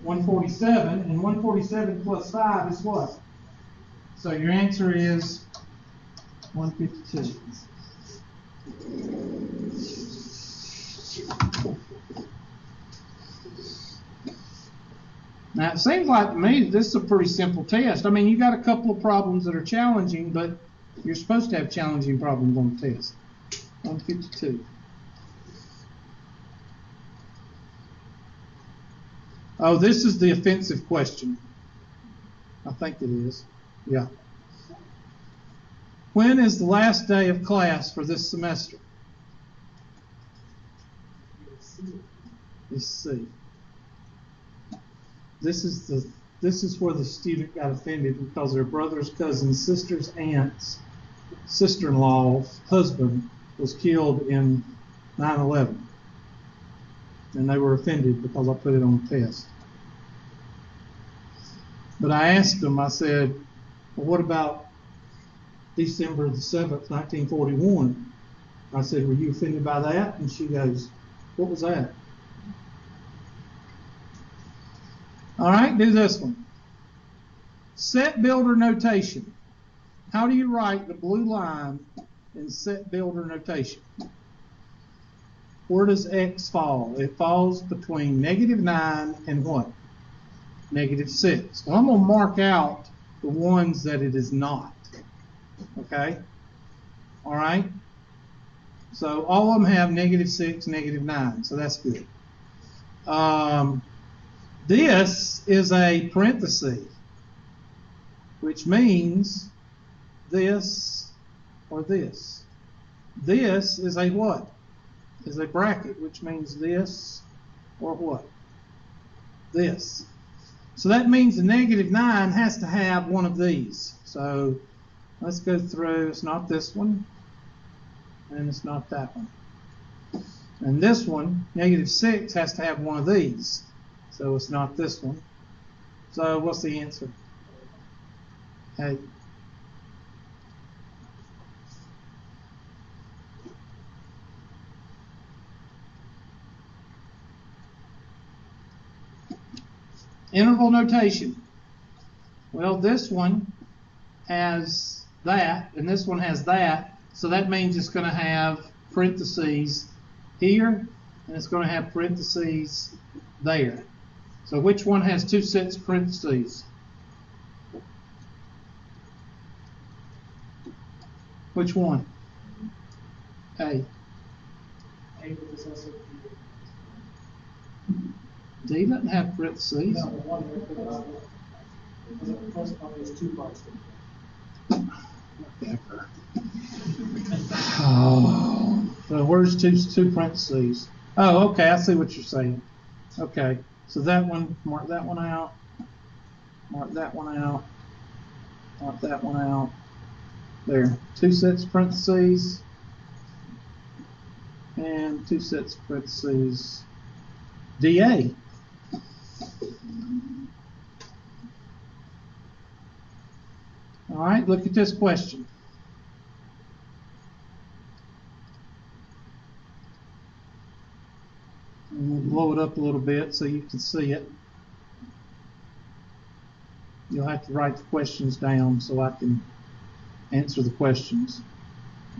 Speaker 1: 147. And 147 plus 5 is what? So your answer is 152. Now, it seems like to me this is a pretty simple test. I mean, you got a couple of problems that are challenging, but you're supposed to have challenging problems on the test. 152. Oh, this is the offensive question. I think it is. Yeah. When is the last day of class for this semester? Let's see. This is where the student got offended because their brother's cousin's sister's aunt's sister-in-law's husband was killed in 9/11. And they were offended because I put it on the test. But I asked them, I said, well, what about December the 7th, 1941? I said, were you offended by that? And she goes, what was that? All right, do this one. Set builder notation. How do you write the blue line in set builder notation? Where does x fall? It falls between -9 and what? -6. Well, I'm going to mark out the ones that it is not. Okay? All right? So all of them have -6, -9. So that's good. This is a parenthesis, which means this or this. This is a what? Is a bracket, which means this or what? This. So that means the -9 has to have one of these. So let's go through. It's not this one, and it's not that one. And this one, -6, has to have one of these. So it's not this one. So what's the answer? A. Interval notation. Well, this one has that, and this one has that. So that means it's going to have parentheses here, and it's going to have parentheses there. So which one has 2 sets of parentheses? Which one? A. D doesn't have parentheses.
Speaker 2: No, the one because the first one is 2 parts.
Speaker 1: Oh, so where's two parentheses? Oh, okay, I see what you're saying. Okay, so that one, mark that one out. Mark that one out. Mark that one out. There, 2 sets of parentheses. And 2 sets of parentheses. DA. All right, look at this question. And we'll blow it up a little bit so you can see it. You'll have to write the questions down so I can answer the questions.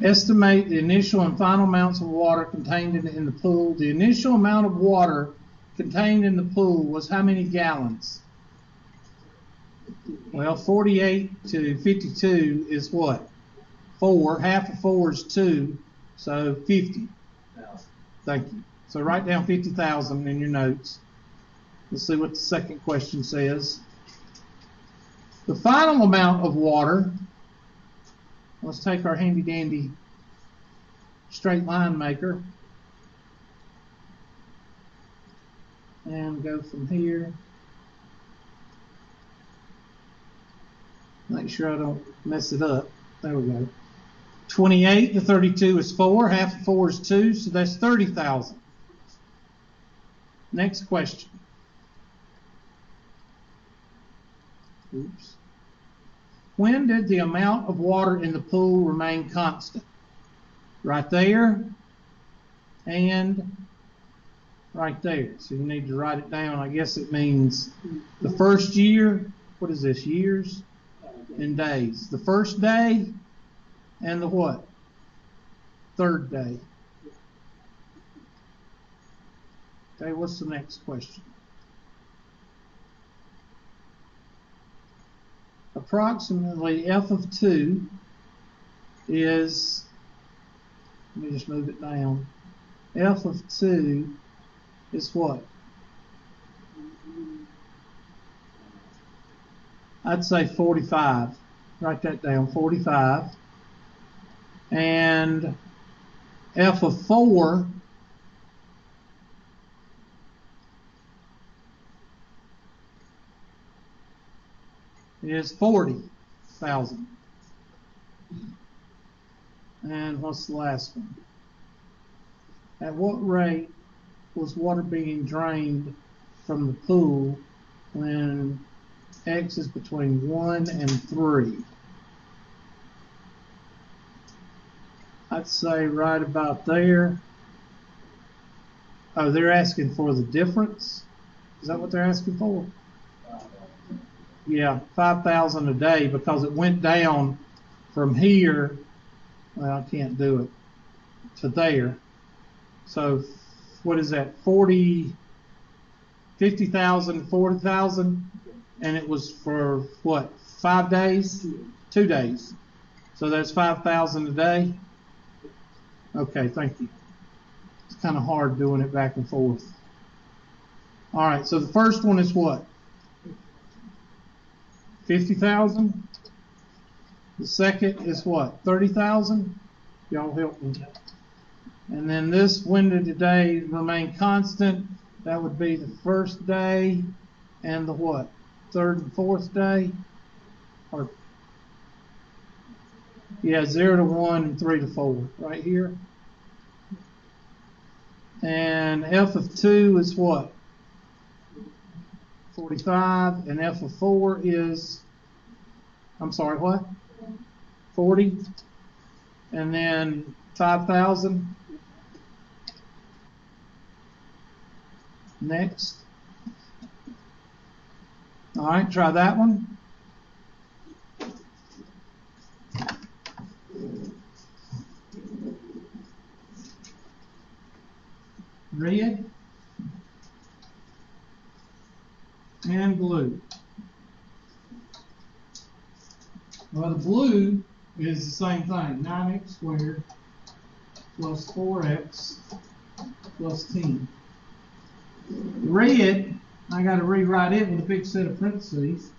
Speaker 1: Estimate the initial and final amounts of water contained in the pool. The initial amount of water contained in the pool was how many gallons? Well, 48 to 52 is what? 4. Half of 4 is 2, so 50. Thank you. So write down 50,000 in your notes. Let's see what the second question says. The final amount of water, let's take our handy dandy straight line maker and go from here. Make sure I don't mess it up. There we go. 28 to 32 is 4. Half of 4 is 2, so that's 30,000. Next question. Oops. When did the amount of water in the pool remain constant? Right there and right there. So you need to write it down. I guess it means the first year. What is this? Years and days. The first day and the what? Third day. Okay, what's the next question? Approximately f of 2 is, let me just move it down. F of 2 is what? I'd say 45. Write that down, 45. And f of 4 is 40,000. And what's the last one? At what rate was water being drained from the pool when x is between 1 and 3? I'd say right about there. Oh, they're asking for the difference? Is that what they're asking for? Yeah, 5,000 a day, because it went down from here, well, I can't do it, to there. So what is that, 50,000, 40,000, and it was for what, 5 days? 2 days. So that's 5,000 a day? Okay, thank you. It's kind of hard doing it back and forth. All right, so the first one is what? 50,000. The second is what? 30,000. Y'all help me. And then this, when did the day remain constant? That would be the first day and the what? Third and fourth day? Or yeah, 0 to 1 and 3 to 4 right here. And f of 2 is what? 45, and f of 4 is, I'm sorry, what? 40, and then 5,000. Next. All right, try that one. Red and blue. Well, the blue is the same thing, 9x squared plus 4x plus 10. Red, I got to rewrite it with a big set of parentheses.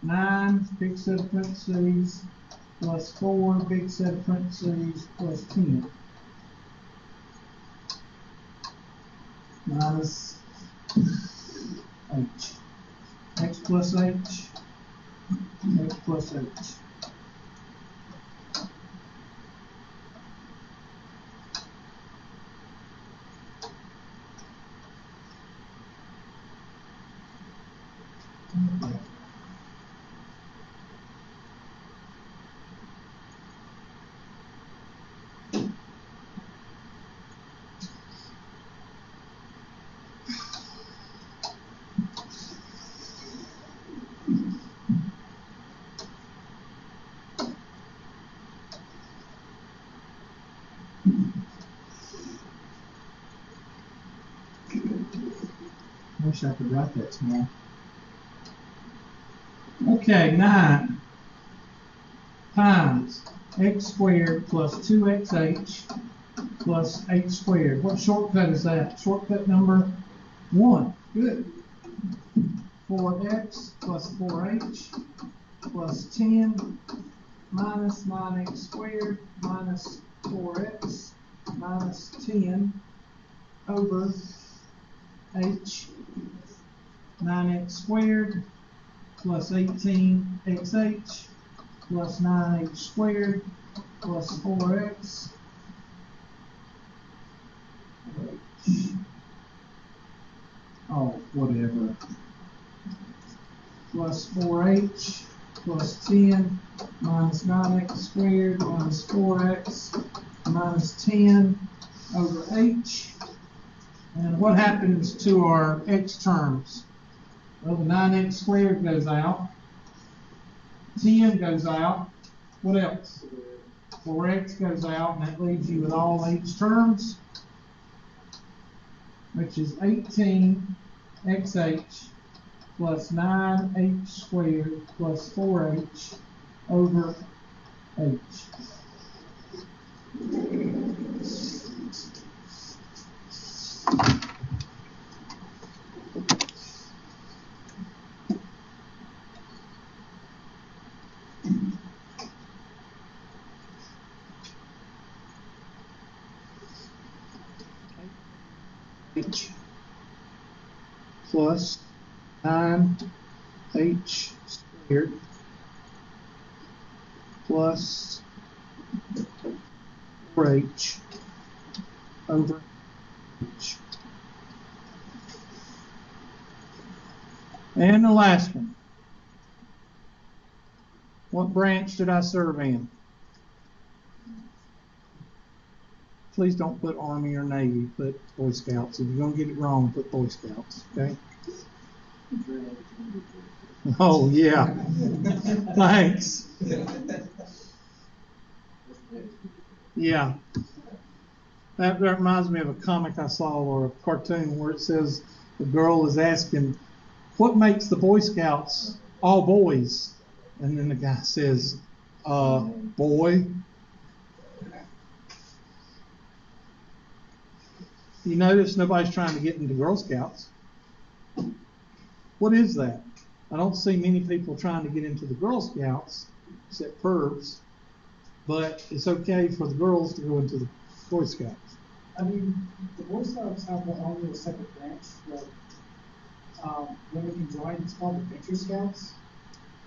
Speaker 1: 9, big set of parentheses, plus 4, big set of parentheses, plus 10. Minus h. X plus h, x plus h. wish I could write that small. Okay, 9 times x squared plus 2xh plus h squared. What shortcut is that? Shortcut number 1. Good. 4x plus 4h plus 10 minus 9x squared minus 4x minus 10 over h. 9x squared plus 18xh plus 9h squared plus 4x whatever, plus 4h plus 10 minus 9x squared minus 4x minus 10 over h. And what happens to our x terms? Well, the 9x squared goes out, 10 goes out, what else? 4x goes out, and that leaves you with all h terms, which is 18xh plus 9h squared plus 4h over h. H plus 9h squared plus 4h over h. And the last one. What branch did I serve in? Please don't put Army or Navy, put Boy Scouts. If you're going to get it wrong, put Boy Scouts, okay? Oh, yeah. Thanks. Yeah. That reminds me of a comic I saw or a cartoon where it says the girl is asking, what makes the Boy Scouts all boys? And then the guy says, boy. You notice nobody's trying to get into Girl Scouts. What is that? I don't see many people trying to get into the Girl Scouts, except pervs, but it's okay for the girls to go into the Boy Scouts.
Speaker 2: I mean, the Boy Scouts have their own little separate branch that women can join. It's called Adventure Scouts.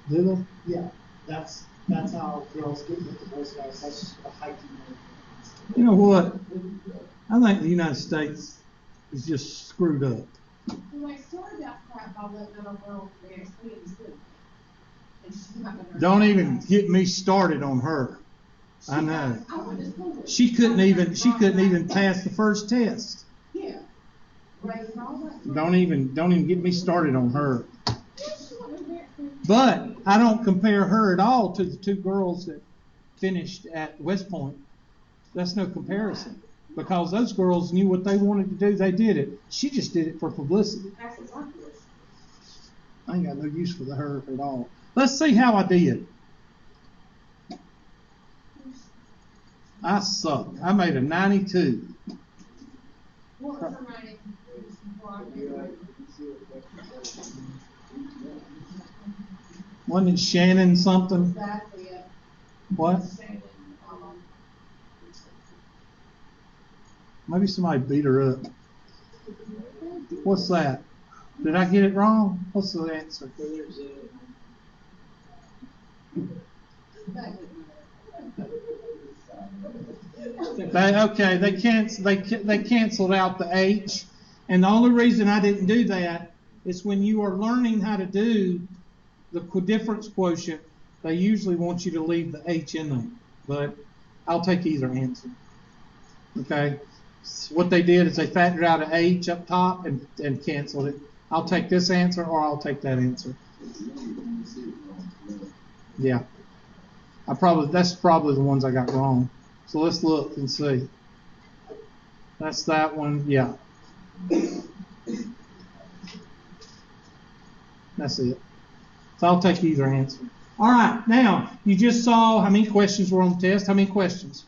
Speaker 1: Do they?
Speaker 2: Yeah, that's how girls get with the Boy Scouts. That's just a hiking.
Speaker 1: You know what? I think the United States is just screwed up.
Speaker 3: Well, they started that crap by letting little girls dance in school. And she's not gonna-
Speaker 1: Don't even get me started on her. I know.
Speaker 3: I went to school with her.
Speaker 1: She couldn't even pass the first test.
Speaker 3: Yeah. Raised all that.
Speaker 1: Don't even get me started on her.
Speaker 3: Yeah, she went to dance in-
Speaker 1: But I don't compare her at all to the 2 girls that finished at West Point. That's no comparison. Because those girls knew what they wanted to do, they did it. She just did it for publicity.
Speaker 3: That's exactly what
Speaker 1: I ain't got no use for her at all. Let's see how I did. I suck. I made a 92.
Speaker 3: What was her name? Before I graduated?
Speaker 1: Wasn't it Shannon something?
Speaker 3: Exactly it.
Speaker 1: What?
Speaker 3: Shannon,
Speaker 1: Maybe somebody beat her up. What's that? Did I get it wrong? What's the answer? They canceled out the H, and the only reason I didn't do that is when you are learning how to do the difference quotient, they usually want you to leave the H in them, but I'll take either answer. Okay, so what they did is they factored out an H up top and canceled it. I'll take this answer or I'll take that answer. Yeah. That's probably the ones I got wrong. So let's look and see. That's that one, yeah. That's it. So I'll take either answer. All right, now, you just saw how many questions were on the test. How many questions?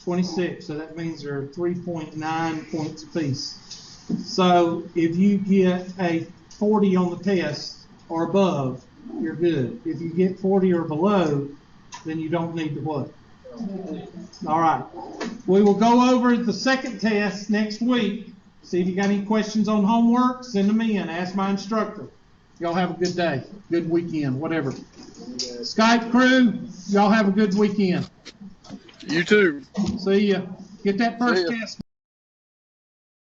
Speaker 1: 26, so that means there are 3.9 points apiece. So if you get a 40 on the test or above, you're good. If you get 40 or below, then you don't need to what? All right. We will go over the second test next week. See if you got any questions on homework, send them in. Ask my instructor. Y'all have a good day, good weekend, whatever. Skype crew, y'all have a good weekend.
Speaker 4: You too.
Speaker 1: See ya. Get that first
Speaker 4: See ya.
Speaker 1: test.